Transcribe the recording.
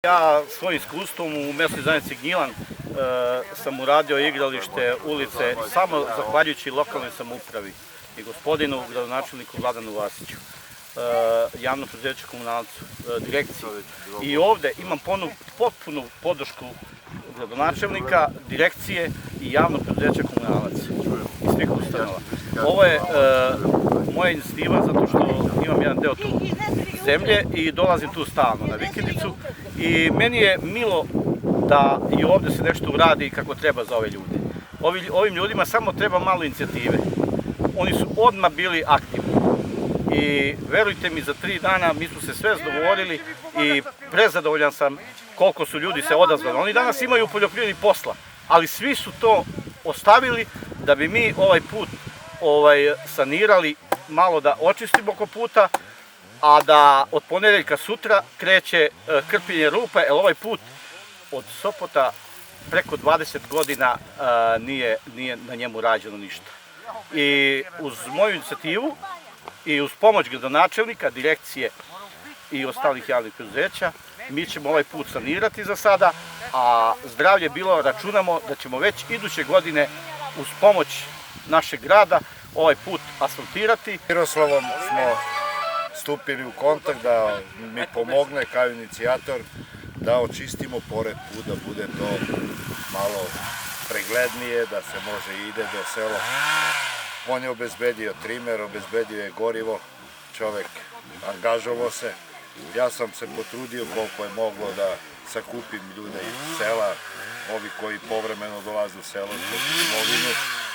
Ja svojim iskustvom u mesnoj zajednici Gnjilan sam uradio igralište, ulice, samo zahvaljujući lokalnoj samoupravi i gospodinu gradonačelniku Vladanu Vasiću, javno preduzeće Komunalcu, direkciji. I ovde imam potpunu podršku gradonačelnika, direkcije i javno preduzeće Komunalac i svih ustanova. Ovo je moja inicijativa zato što imam jedan deo tu zemlje i dolazim tu stalno na vikendicu i meni je milo da i ovde se nešto uradi kako treba za ove ljude. Ovim ljudima samo treba malo inicijative. Oni su odmah bili aktivni i verujte mi, za 3 dana mi smo se sve dogovorili i prezadovoljan sam koliko su ljudi se odazvali. Oni danas imaju poljoprivredni posla, ali svi su to ostavili da bi mi ovaj put sanirali, malo da očistimo oko puta, a da od ponedeljka sutra kreće krpljenje rupa, jer ovaj put od Sopota preko 20 godina nije na njemu rađeno ništa. I uz moju inicijativu i uz pomoć gradonačelnika, direkcije i ostalih javnih preduzeća, mi ćemo ovaj put sanirati za sada, a zdravlje bilo, računamo da ćemo već iduće godine uz pomoć našeg grada ovaj put asfaltirati. Miroslavom smo stupili u kontakt da mi pomogne kao inicijator da očistimo pored put, da bude to malo preglednije, da se može ide do sela. On je obezbedio trimer, obezbedio je gorivo, čovek angažovao se. Ja sam se potrudio koliko je moglo da sakupim ljude iz sela, ovi koji povremeno dolaze u selo zbog imovinu.